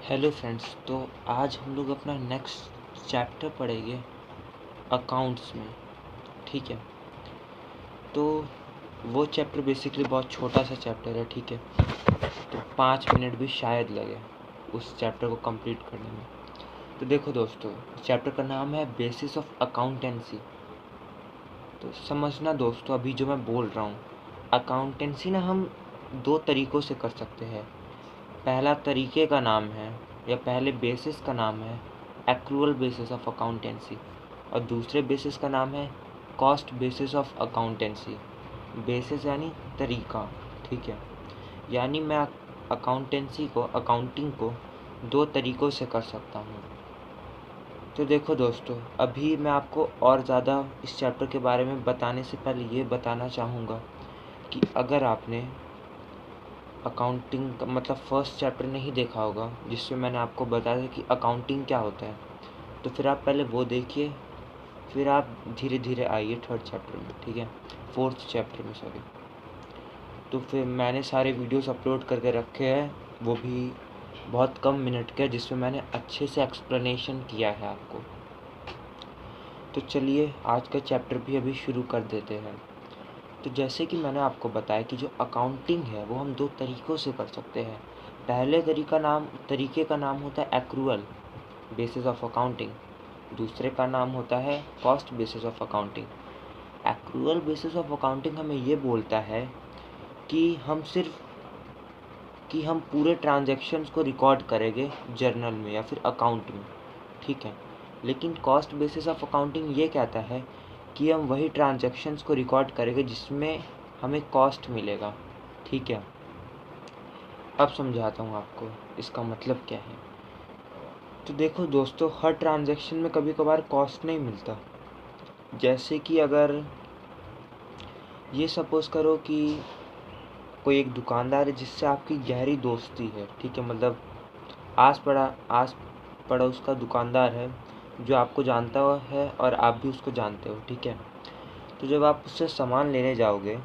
Hello friends. तो आज हम लोग अपना नेक्स्ट चैप्टर पढ़ेंगे अकाउंट्स में। ठीक है, तो वो चैप्टर बेसिकली बहुत छोटा सा चैप्टर है। ठीक है, तो 5 मिनट भी शायद लगे उस चैप्टर को कंप्लीट करने में। तो देखो दोस्तों, चैप्टर का नाम है बेसिस ऑफ अकाउंटेंसी। तो समझना दोस्तों, अभी जो मैं बोल रहा हूँ, अकाउंटेंसी ना हम दो तरीक़ों से कर सकते हैं। पहला तरीके का नाम है या पहले बेसिस का नाम है एक्रूअल बेसिस ऑफ अकाउंटेंसी, और दूसरे बेसिस का नाम है cost basis of accountancy. Basis यानी तरीका, ठीक है। यानी मैं अकाउंटिंग को दो तरीक़ों से कर सकता हूँ। तो देखो दोस्तों, अभी मैं आपको और ज़्यादा इस चैप्टर के बारे में बताने से पहले ये बताना चाहूँगा कि अगर आपने अकाउंटिंग का मतलब फर्स्ट चैप्टर नहीं देखा होगा, जिसमें मैंने आपको बताया कि अकाउंटिंग क्या होता है, तो फिर आप पहले वो देखिए, फिर आप धीरे धीरे आइए थर्ड चैप्टर में। ठीक है, फोर्थ चैप्टर में, सॉरी। तो फिर मैंने सारे वीडियोस अपलोड करके रखे हैं, वो भी बहुत कम मिनट के, जिसमें मैंने अच्छे से एक्सप्लेनेशन किया है आपको। तो चलिए आज का चैप्टर भी अभी शुरू कर देते हैं। तो जैसे कि मैंने आपको बताया कि जो अकाउंटिंग है वो हम दो तरीक़ों से कर सकते हैं। पहले तरीके का नाम होता है एक्रूअल बेसिस ऑफ अकाउंटिंग, दूसरे का नाम होता है cost basis of accounting. Accrual basis of accounting हमें ये बोलता है कि हम पूरे ट्रांजैक्शंस को रिकॉर्ड करेंगे जर्नल में या फिर अकाउंट में। ठीक है, लेकिन कॉस्ट बेसिस ऑफ अकाउंटिंग ये कहता है कि हम वही ट्रांजैक्शंस को रिकॉर्ड करेंगे जिसमें हमें कॉस्ट मिलेगा। ठीक है, अब समझाता हूँ आपको इसका मतलब क्या है। तो देखो दोस्तों, हर ट्रांजैक्शन में कभी कभार कॉस्ट नहीं मिलता। जैसे कि अगर ये सपोज़ करो कि कोई एक दुकानदार है जिससे आपकी गहरी दोस्ती है। ठीक है, मतलब आस पड़ोस का दुकानदार है जो आपको जानता है और आप भी उसको जानते हो। ठीक है, तो जब आप उससे सामान लेने जाओगे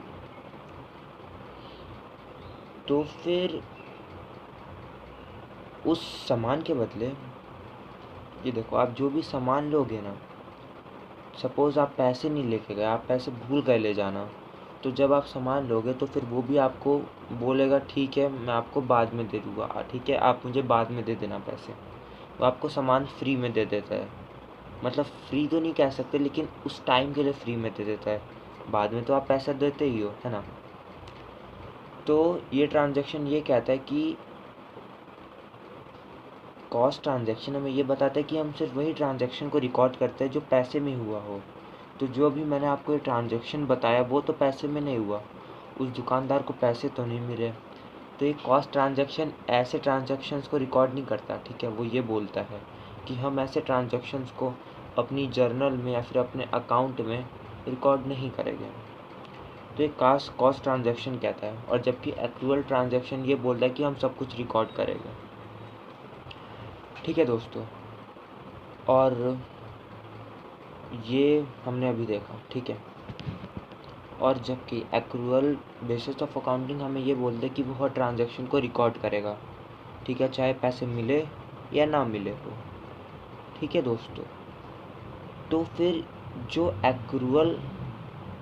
तो फिर उस सामान के बदले, ये देखो, आप जो भी सामान लोगे ना, सपोज़ आप पैसे नहीं लेके गए, आप पैसे भूल गए ले जाना, तो जब आप सामान लोगे तो फिर वो भी आपको बोलेगा ठीक है मैं आपको बाद में दे दूँगा, ठीक है आप मुझे बाद में दे देना पैसे। वो आपको सामान फ्री में दे देता है। मतलब फ्री तो नहीं कह सकते, लेकिन उस टाइम के लिए फ्री में दे देता है। बाद में तो आप पैसा देते ही हो, है ना। तो ये ट्रांजैक्शन ये कहता है कि कॉस्ट ट्रांजैक्शन हमें ये बताता है कि हम सिर्फ वही ट्रांजैक्शन को रिकॉर्ड करते हैं जो पैसे में हुआ हो। तो जो भी मैंने आपको ये ट्रांजैक्शन बताया वो तो पैसे में नहीं हुआ, उस दुकानदार को पैसे तो नहीं मिले। तो ये कॉस्ट ट्रांजैक्शन ऐसे ट्रांजैक्शंस को रिकॉर्ड नहीं करता। ठीक है, वो ये बोलता है कि हम ऐसे ट्रांजैक्शंस को अपनी जर्नल में या फिर अपने अकाउंट में रिकॉर्ड नहीं करेंगे। तो ये कॉस्ट ट्रांजैक्शन कहता है, और जबकि एक्रूअल ट्रांजैक्शन ये बोलता है कि हम सब कुछ रिकॉर्ड करेंगे। ठीक है दोस्तों, और ये हमने अभी देखा। ठीक है, और जबकि एक्रूअल बेसिस ऑफ अकाउंटिंग हमें ये बोलता है कि वो हर ट्रांजैक्शन को रिकॉर्ड करेगा। ठीक है, चाहे पैसे मिले या ना मिले हो। ठीक है दोस्तों, तो फिर जो एक्रूअल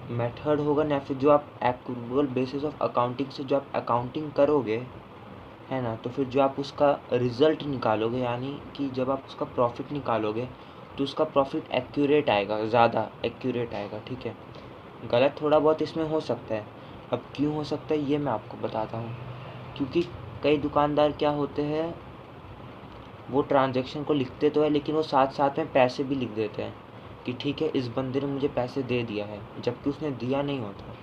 मेथड होगा ना, फिर जो आप एक्रूअल बेसिस ऑफ अकाउंटिंग से जो आप अकाउंटिंग करोगे, है ना, तो फिर जो आप उसका रिज़ल्ट निकालोगे, यानी कि जब आप उसका प्रॉफिट निकालोगे तो उसका प्रॉफिट एक्यूरेट आएगा, ज़्यादा एक्यूरेट आएगा। ठीक है, गलत थोड़ा बहुत इसमें हो सकता है। अब क्यों हो सकता है ये मैं आपको बताता हूँ। क्योंकि कई दुकानदार क्या होते हैं, वो ट्रांजैक्शन को लिखते तो है लेकिन वो साथ साथ में पैसे भी लिख देते हैं कि ठीक है इस बंदे ने मुझे पैसे दे दिया है, जबकि उसने दिया नहीं होता।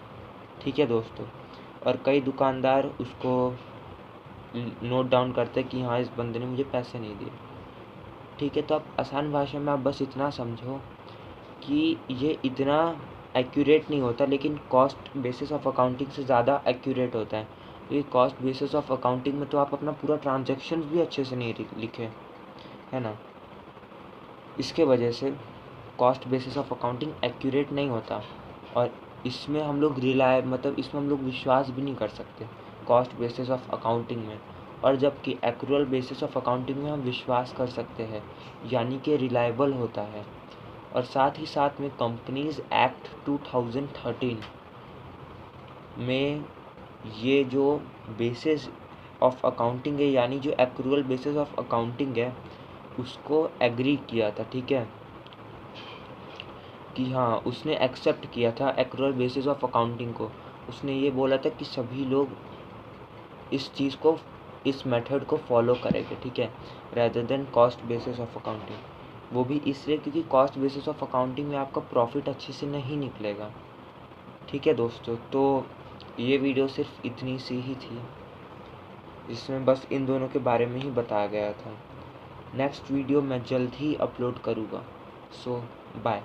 ठीक है दोस्तों, और कई दुकानदार उसको नोट डाउन करते हैं कि हाँ इस बंदे ने मुझे पैसे नहीं दिए। ठीक है, तो आप आसान भाषा में आप बस इतना समझो कि ये इतना एक्यूरेट नहीं होता, लेकिन कॉस्ट बेसिस ऑफ अकाउंटिंग से ज़्यादा एक्यूरेट होता है। क्योंकि कॉस्ट बेसिस ऑफ अकाउंटिंग में तो आप अपना पूरा ट्रांजैक्शन भी अच्छे से नहीं लिखे, है ना। इसके वजह से cost basis of accounting accurate नहीं होता, और इसमें हम लोग इसमें हम लोग विश्वास भी नहीं कर सकते कॉस्ट बेसिस ऑफ अकाउंटिंग में। और जबकि एक्रूअल बेसिस ऑफ अकाउंटिंग में हम विश्वास कर सकते हैं, यानी कि रिलायबल होता है। और साथ ही साथ में कंपनीज एक्ट 2013 में ये जो बेसिस ऑफ अकाउंटिंग है, यानी जो एक्रूअल बेसिस ऑफ अकाउंटिंग है, उसको एग्री किया था, ठीक है, कि हाँ उसने एक्सेप्ट किया था एक्रूअल बेसिस ऑफ अकाउंटिंग को। उसने ये बोला था कि सभी लोग इस चीज़ को, इस मेथड को फॉलो करेंगे, ठीक है, rather than cost basis of accounting. वो भी इसलिए क्योंकि कॉस्ट बेसिस ऑफ अकाउंटिंग में आपका प्रॉफिट अच्छे से नहीं निकलेगा। ठीक है दोस्तों, तो ये वीडियो सिर्फ इतनी सी ही थी, जिसमें बस इन दोनों के बारे में ही बताया गया था। नेक्स्ट वीडियो मैं जल्द ही अपलोड करूँगा। सो बाय।